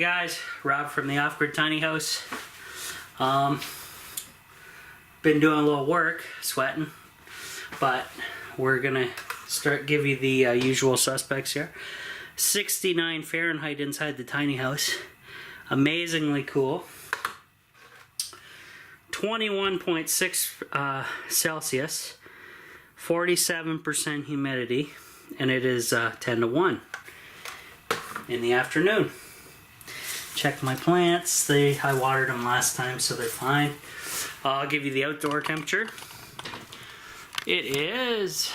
guys, Rob from the Off-Grid Tiny House. Been doing a little work, sweating, but we're gonna give you the usual suspects here. 69 Fahrenheit inside the tiny house. Amazingly cool. 21.6 Celsius. 47% humidity. And it is 10 to 1 in the afternoon. Check my plants. I watered them last time, so they're fine. I'll give you the outdoor temperature. It is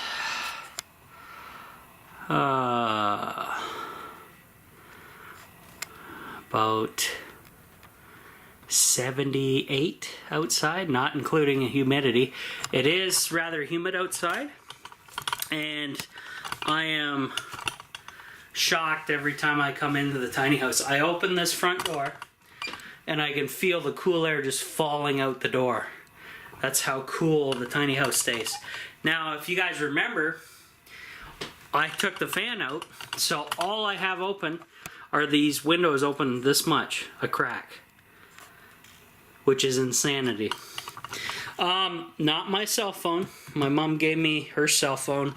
about 78 outside, not including the humidity. It is rather humid outside, and I am shocked every time I come into the tiny house. I open this front door and I can feel the cool air just falling out the door. That's how cool the tiny house stays. Now, if you guys remember, I took the fan out, so all I have open are these windows open this much, a crack, which is insanity. Not my cell phone. My mom gave me her cell phone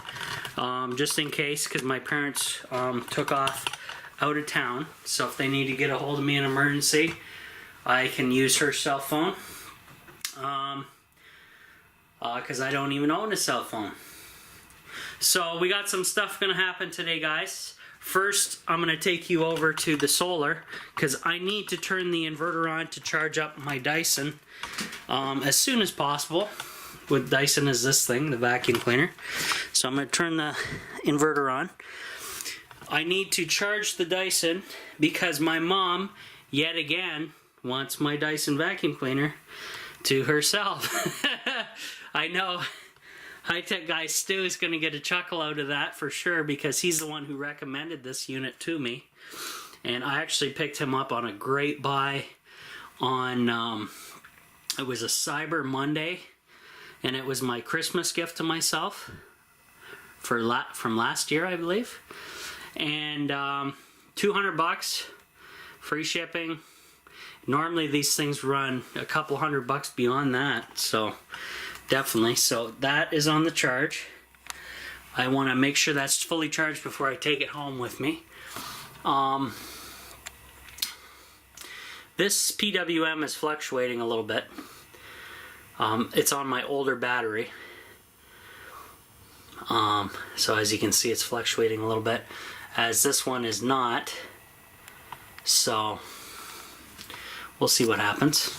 just in case, because my parents took off out of town. So if they need to get a hold of me in an emergency, I can use her cell phone. Because I don't even own a cell phone. So we got some stuff gonna happen today, guys. First, I'm gonna take you over to the solar, because I need to turn the inverter on to charge up my Dyson as soon as possible. With Dyson is this thing, the vacuum cleaner. So I'm gonna turn the inverter on. I need to charge the Dyson because my mom, yet again, wants my Dyson vacuum cleaner to herself. I know high-tech guy Stu is going to get a chuckle out of that for sure, because he's the one who recommended this unit to me. And I actually picked him up on a great buy on, it was a Cyber Monday, and it was my Christmas gift to myself from last year, I believe. And 200 bucks, free shipping. Normally these things run a couple $100 beyond that, so definitely. So that is on the charge. I want to make sure that's fully charged before I take it home with me. This PWM is fluctuating a little bit. It's on my older battery. So as you can see, it's fluctuating a little bit, as this one is not. So we'll see what happens.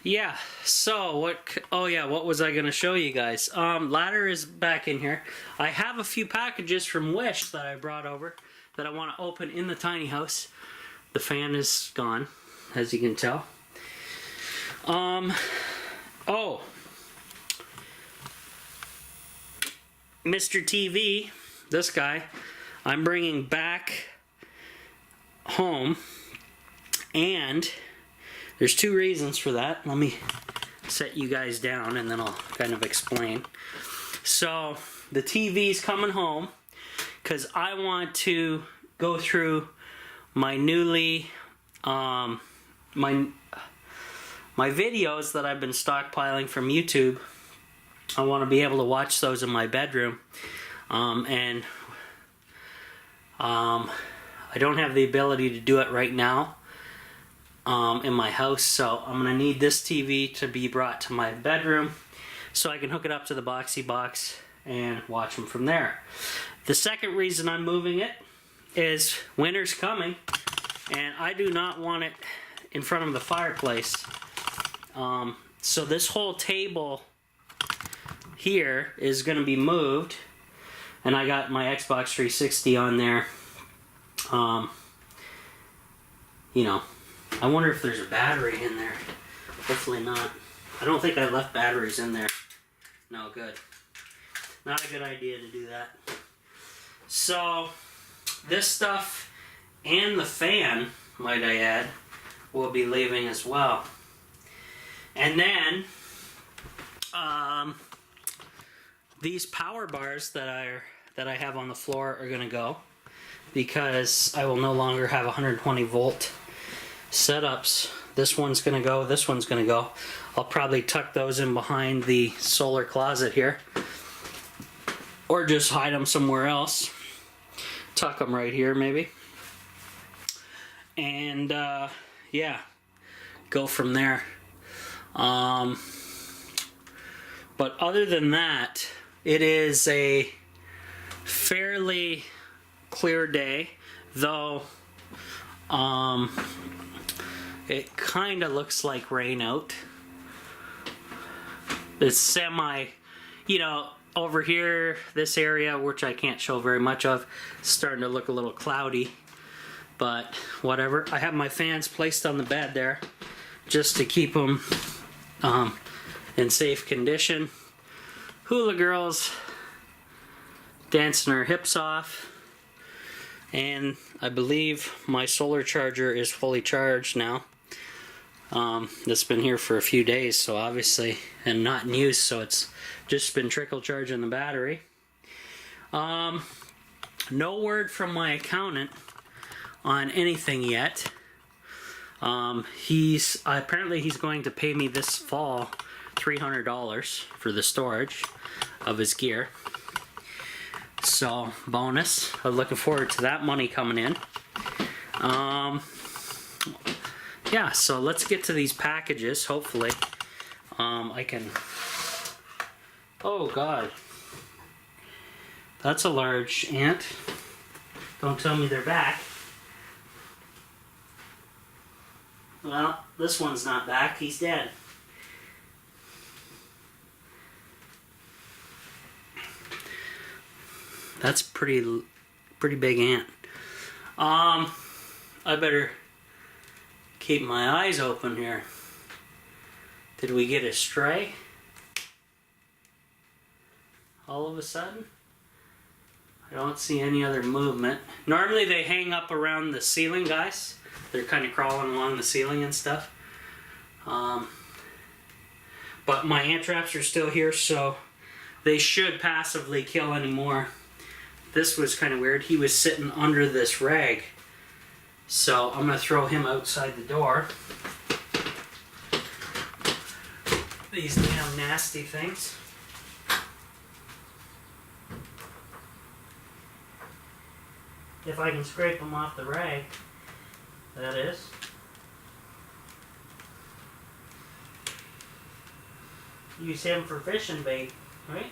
Yeah, so what was I gonna show you guys? Ladder is back in here. I have a few packages from Wish that I brought over that I want to open in the tiny house. The fan is gone, as you can tell. Oh, Mr. TV, this guy, I'm bringing back home, and there's two reasons for that. Let me set you guys down and then I'll kind of explain. So the TV's coming home because I want to go through my newly my videos that I've been stockpiling from YouTube. I want to be able to watch those in my bedroom, and I don't have the ability to do it right now in my house, so I'm going to need this TV to be brought to my bedroom so I can hook it up to the Boxy box and watch them from there. The second reason I'm moving it is winter's coming, and I do not want it in front of the fireplace. So this whole table here is going to be moved, and I got my Xbox 360 on there. You know, I wonder if there's a battery in there. Hopefully not. I don't think I left batteries in there. No, good. Not a good idea to do that. So this stuff and the fan, might I add, will be leaving as well. And then these power bars that I have on the floor are going to go. because I will no longer have 120 volt setups. This one's gonna go, this one's gonna go. I'll probably tuck those in behind the solar closet here, or just hide them somewhere else. Tuck them right here maybe. And yeah, go from there. But other than that, it is a fairly clear day, though it kind of looks like rain out. It's semi, you know, over here, this area, which I can't show very much of, is starting to look a little cloudy, but whatever. I have my fans placed on the bed there just to keep them in safe condition. Hula girls dancing her hips off, and I believe my solar charger is fully charged now. It's been here for a few days, so obviously, and not in use, so it's just been trickle charging the battery. No word from my accountant on anything yet. Apparently he's going to pay me this fall $300 for the storage of his gear. So, bonus. I'm looking forward to that money coming in. Yeah, so let's get to these packages. Hopefully, I can... Oh, God. That's a large ant. Don't tell me they're back. Well, this one's not back. He's dead. That's pretty big ant. I better keep my eyes open here. Did we get a stray? All of a sudden? I don't see any other movement. Normally they hang up around the ceiling, guys. They're kind of crawling along the ceiling and stuff. But my ant traps are still here, so they should passively kill any more. This was kind of weird. He was sitting under this rag. So I'm going to throw him outside the door. These damn nasty things. If I can scrape them off the rag, that is. Use him for fishing bait, right?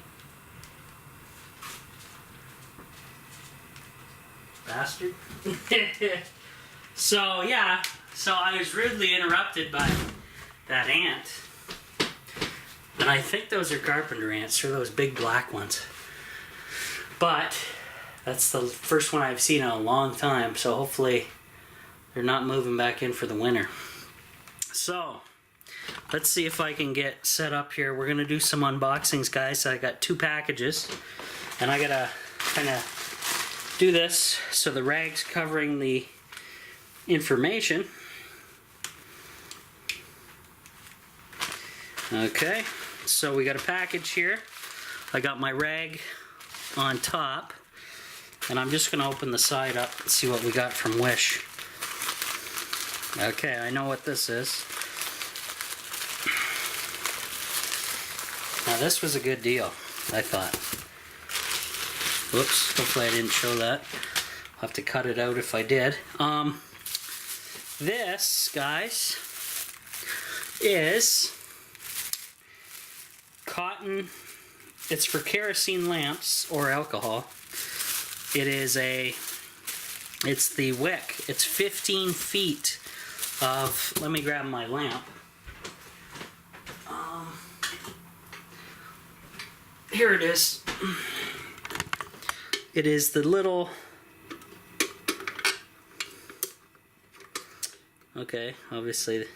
Bastard. So yeah, so I was rudely interrupted by that ant. And I think those are carpenter ants, or those big black ones. But that's the first one I've seen in a long time, so hopefully they're not moving back in for the winter. So, let's see if I can get set up here. We're going to do some unboxings, guys. I got 2 packages, and I got to kind of do this so the rag's covering the information. Okay, so we got a package here. I got my rag on top, and I'm just going to open the side up and see what we got from Wish. Okay, I know what this is. Now this was a good deal, I thought. Whoops, hopefully I didn't show that. I'll have to cut it out if I did. This, guys, is cotton. It's for kerosene lamps or alcohol. It's the wick. It's 15 feet of, let me grab my lamp. Here it is. It is the little, okay, obviously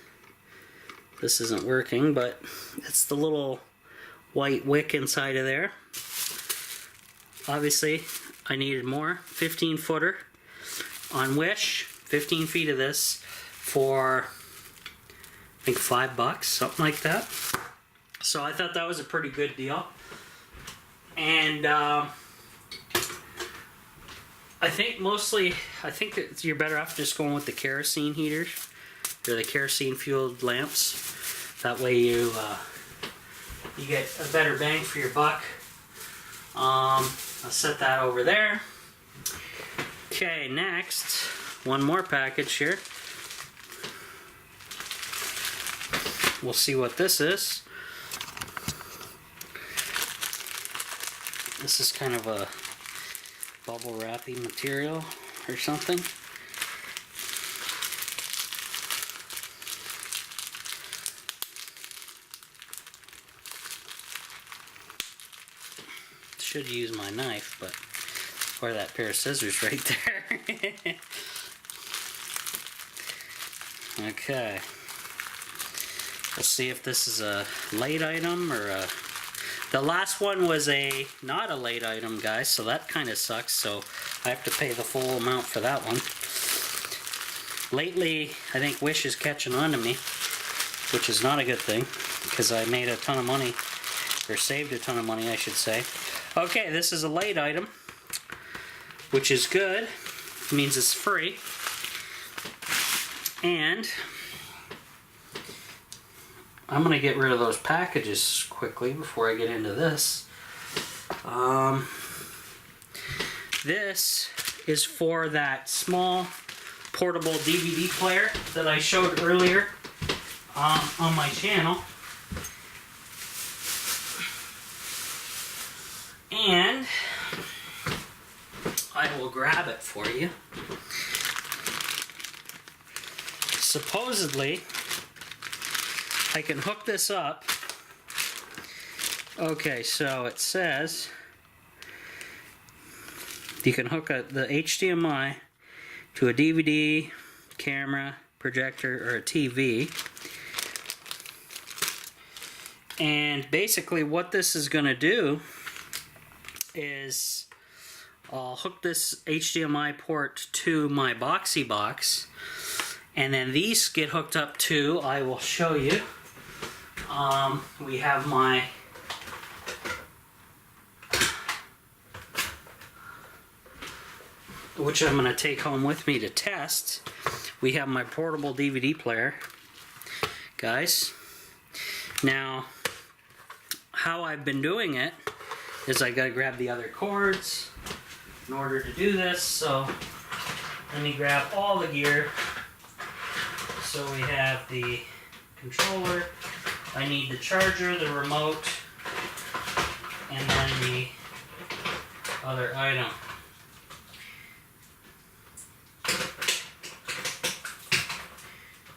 this isn't working, but it's the little white wick inside of there. Obviously I needed more. 15 footer on Wish, 15 feet of this for I think $5, something like that. So I thought that was a pretty good deal. And I think mostly, you're better off just going with the kerosene heaters, or the kerosene fueled lamps. That way you get a better bang for your buck. I'll set that over there. Okay, next, one more package here. We'll see what this is. This is kind of a bubble wrapping material or something. Should use my knife, but or that pair of scissors right there. Okay. We'll see if this is a late item or a... The last one was not a late item, guys, so that kind of sucks, so I have to pay the full amount for that one. Lately, I think Wish is catching on to me, which is not a good thing, because I made a ton of money, or saved a ton of money, I should say. Okay, this is a late item, which is good. It means it's free. And I'm going to get rid of those packages quickly before I get into this. This is for that small portable DVD player that I showed earlier on my channel. And I will grab it for you. Supposedly, I can hook this up. Okay, so it says you can hook the HDMI to a DVD, camera, projector, or a TV. And basically what this is going to do is I'll hook this HDMI port to my Boxy box, and then these get hooked up to, I will show you, we have my which I'm going to take home with me to test. We have my portable DVD player, guys. Now, how I've been doing it is I gotta grab the other cords in order to do this, so let me grab all the gear. So we have the controller, I need the charger, the remote, and then the other item.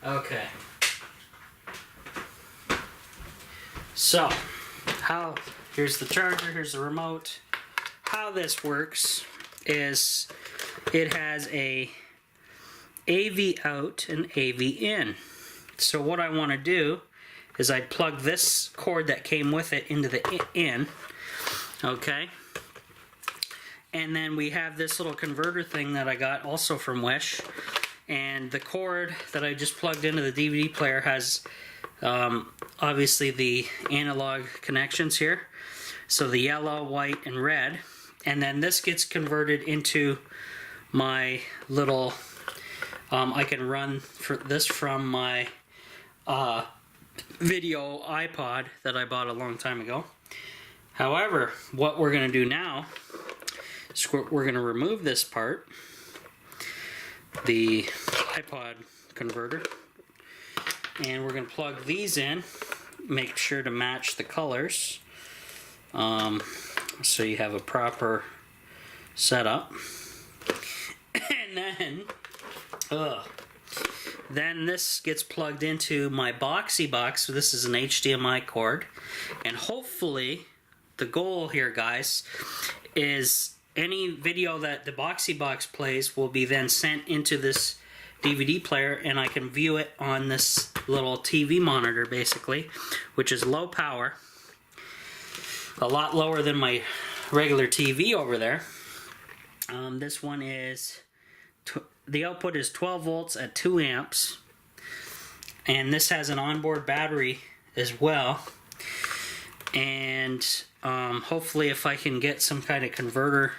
Okay. So, here's the charger, here's the remote. How this works is it has a AV out and AV in. So what I want to do is I plug this cord that came with it into the in, okay? And then we have this little converter thing that I got also from Wish, and the cord that I just plugged into the DVD player has obviously the analog connections here, so the yellow, white, and red, and then this gets converted into my little I can run this from my video iPod that I bought a long time ago. However, what we're going to do now is we're going to remove this part, the iPod converter, and we're going to plug these in, make sure to match the colors, so you have a proper setup. And then this gets plugged into my Boxy box. So this is an HDMI cord, and hopefully the goal here, guys, is any video that the Boxy box plays will be then sent into this DVD player, and I can view it on this little TV monitor, basically, which is low power, a lot lower than my regular TV over there. This one is the output is 12 volts at 2 amps, and this has an onboard battery as well. And hopefully, if I can get some kind of converter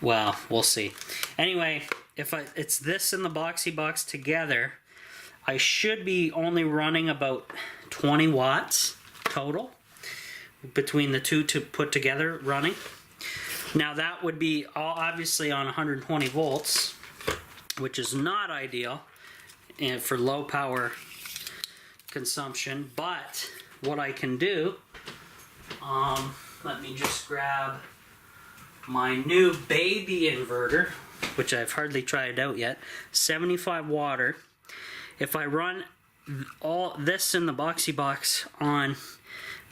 Well, we'll see. Anyway, if it's this and the boxy box together, I should be only running about 20 watts total between the two to put together running. Now that would be obviously on 120 volts, which is not ideal and for low power consumption. But what I can do, let me just grab my new baby inverter, which I've hardly tried out yet, 75 watt. If I run all this in the boxy box on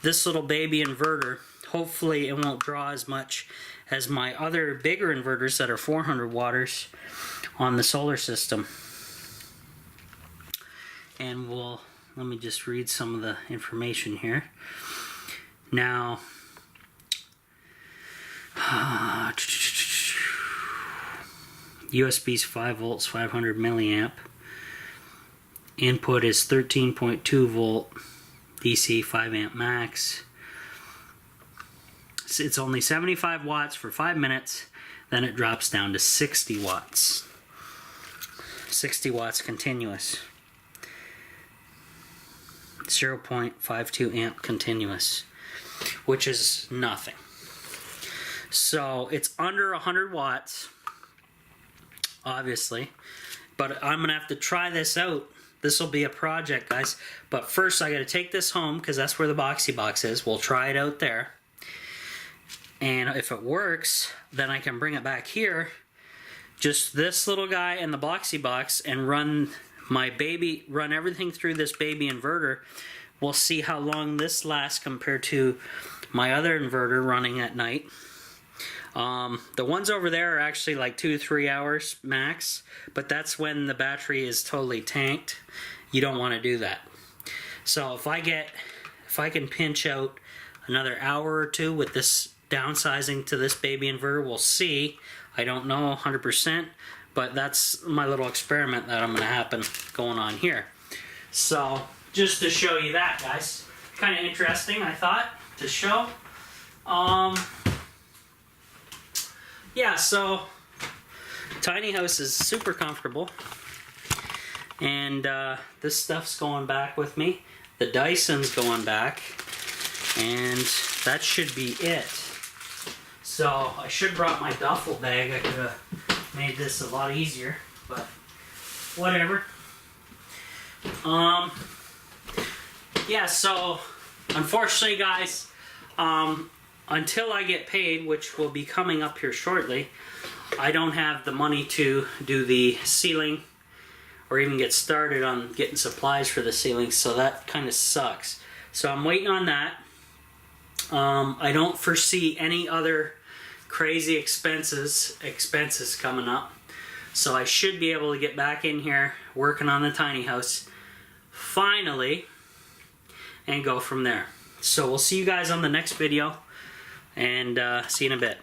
this little baby inverter, hopefully it won't draw as much as my other bigger inverters that are 400 watts on the solar system. And let me just read some of the information here. Now, USB's 5 volts, 500 milliamp. Input is 13.2 volt DC, 5 amp max. It's only 75 watts for 5 minutes, then it drops down to 60 watts. 60 watts continuous. 0.52 amp continuous, which is nothing. So it's under 100 watts, obviously, but I'm gonna have to try this out. This will be a project, guys, but first I gotta take this home because that's where the boxy box is. We'll try it out there, and if it works, then I can bring it back here, just this little guy and the boxy box, and run everything through this baby inverter. We'll see how long this lasts compared to my other inverter running at night. The ones over there are actually like 2 to 3 hours max, but that's when the battery is totally tanked. You don't want to do that. So if I can pinch out another hour or two with this downsizing to this baby inverter, we'll see. I don't know 100%, but that's my little experiment that I'm going on here. So just to show you that, guys, kind of interesting, I thought, to show. Yeah, so tiny house is super comfortable, and this stuff's going back with me. The Dyson's going back, and that should be it. So I should have brought my duffel bag. I could have made this a lot easier, but whatever. Yeah, so unfortunately, guys, until I get paid, which will be coming up here shortly, I don't have the money to do the ceiling or even get started on getting supplies for the ceiling, so that kind of sucks. So I'm waiting on that. I don't foresee any other crazy expenses coming up, so I should be able to get back in here working on the tiny house finally and go from there. So we'll see you guys on the next video, and see you in a bit.